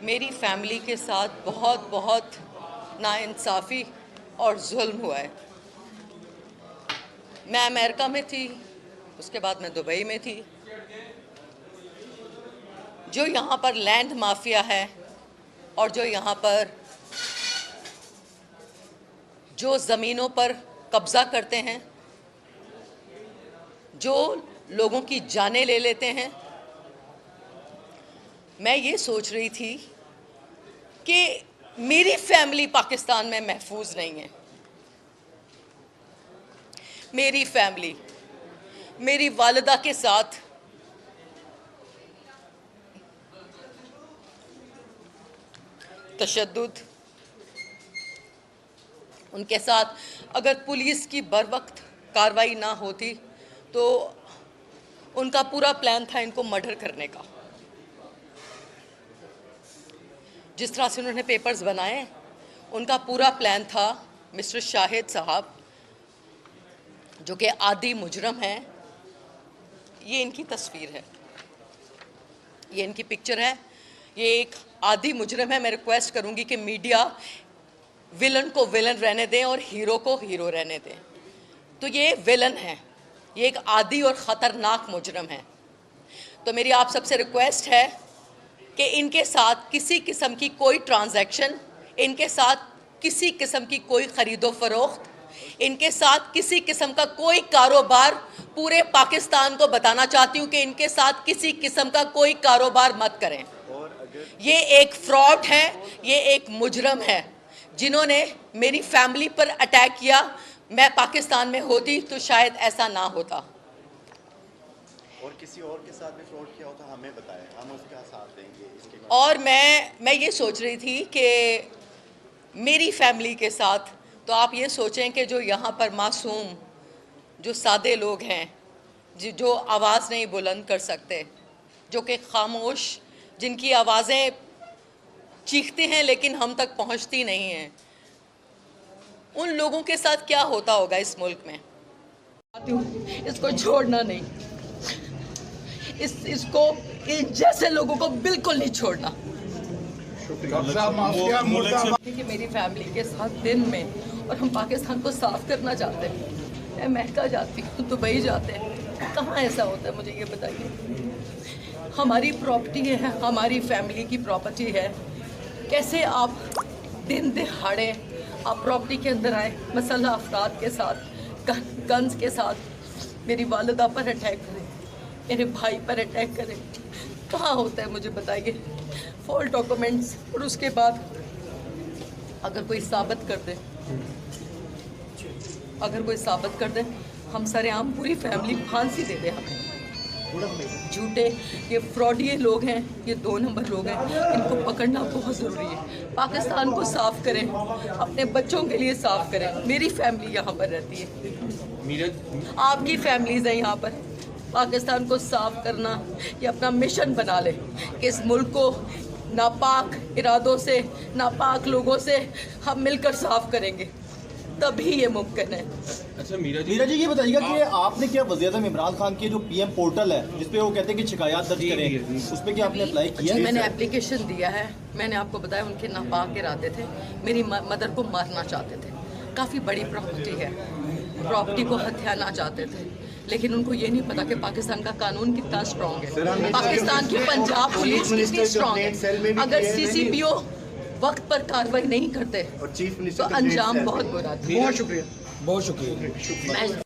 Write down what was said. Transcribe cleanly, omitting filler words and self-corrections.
मेरी फैमिली के साथ बहुत बहुत नाइंसाफ़ी और जुल्म हुआ है। मैं अमेरिका में थी, उसके बाद मैं दुबई में थी। जो यहाँ पर लैंड माफिया है और जो यहाँ पर जो ज़मीनों पर कब्ज़ा करते हैं, जो लोगों की जानें ले लेते हैं, मैं ये सोच रही थी कि मेरी फैमिली पाकिस्तान में महफूज नहीं है। मेरी फैमिली मेरी वालिदा के साथ तशद्दुद, उनके साथ अगर पुलिस की बरवक्त कार्रवाई ना होती तो उनका पूरा प्लान था इनको मर्डर करने का। जिस तरह से उन्होंने पेपर्स बनाए, उनका पूरा प्लान था। मिस्टर शाहिद साहब जो कि आदी मुजरम हैं, ये इनकी तस्वीर है, ये इनकी पिक्चर है। ये एक आदी मुजरम है। मैं रिक्वेस्ट करूंगी कि मीडिया विलन को विलन रहने दें और हीरो को हीरो रहने दें। तो ये विलन है, ये एक आदी और ख़तरनाक मुजरम है। तो मेरी आप सबसे रिक्वेस्ट है कि इनके साथ किसी किस्म की कोई ट्रांजैक्शन, इनके साथ किसी किस्म की कोई ख़रीदो फरोख्त, इनके साथ किसी किस्म का कोई कारोबार, पूरे पाकिस्तान को बताना चाहती हूँ कि इनके साथ किसी किस्म का कोई कारोबार मत करें। ये एक फ्रॉड है, ये एक मुजरम है जिन्होंने मेरी फैमिली पर अटैक किया। मैं पाकिस्तान में होती तो शायद ऐसा ना होता। और किसी और के साथ भी फ्रॉड किया होता हमें बताएं, हम उसका साथ देंगे इसके। और मैं ये सोच रही थी कि मेरी फैमिली के साथ, तो आप ये सोचें कि जो यहाँ पर मासूम, जो सादे लोग हैं, जो आवाज़ नहीं बुलंद कर सकते, जो कि खामोश, जिनकी आवाज़ें चीखते हैं लेकिन हम तक पहुँचती नहीं हैं, उन लोगों के साथ क्या होता होगा इस मुल्क में। इसको छोड़ना नहीं, इसको इन जैसे लोगों को बिल्कुल नहीं छोड़ना। कि मेरी फैमिली के साथ दिन में, और हम पाकिस्तान को साफ करना चाहते हैं। मैं महका जाती हूँ, दुबई जाते हैं, कहाँ ऐसा होता है मुझे ये बताइए। हमारी प्रॉपर्टी है, हमारी फैमिली की प्रॉपर्टी है। कैसे आप दिन दिहाड़े आप प्रॉपर्टी के अंदर आए, मसल्ह अफराद के साथ, गन्स के साथ मेरी वालिदा पर अटैक करें, मेरे भाई पर अटैक करें, कहाँ होता है मुझे बताइए। फॉल डॉक्यूमेंट्स, और उसके बाद अगर कोई साबित कर दे, अगर कोई साबित कर दे, हम सरेआम पूरी फैमिली फांसी दे दे हमें। झूठे ये फ्रॉडिये लोग हैं, ये 2 नंबर लोग हैं, इनको पकड़ना बहुत ज़रूरी है। पाकिस्तान को साफ़ करें, अपने बच्चों के लिए साफ़ करें। मेरी फैमिली यहाँ पर रहती है, आपकी फैमिलीज़ हैं यहाँ पर। पाकिस्तान को साफ़ करना ये अपना मिशन बना ले कि इस मुल्क को नापाक इरादों से, नापाक लोगों से हम मिलकर साफ़ करेंगे, तभी ये मुमकिन है। अच्छा मीरा जी ये बताइएगा कि आपने क्या वज़ीर-ए-आज़म इमरान खान की जो पीएम पोर्टल है जिसपे वो कहते हैं कि शिकायत दर्ज करें, उस पर क्या आपने अप्लाई किया? मैंने एप्लीकेशन दिया है। मैंने आपको बताया उनके नापाक इरादे थे, मेरी मदर को मारना चाहते थे। काफ़ी बड़ी प्रॉपर्टी है, प्रॉपर्टी को हथियाना चाहते थे, लेकिन उनको ये नहीं पता कि पाकिस्तान का कानून कितना स्ट्रॉन्ग है, पाकिस्तान की पंजाब पुलिस कितनी स्ट्रॉन्ग है। अगर CCPO वक्त पर कार्रवाई नहीं करते तो अंजाम बहुत बुरा था। बहुत शुक्रिया।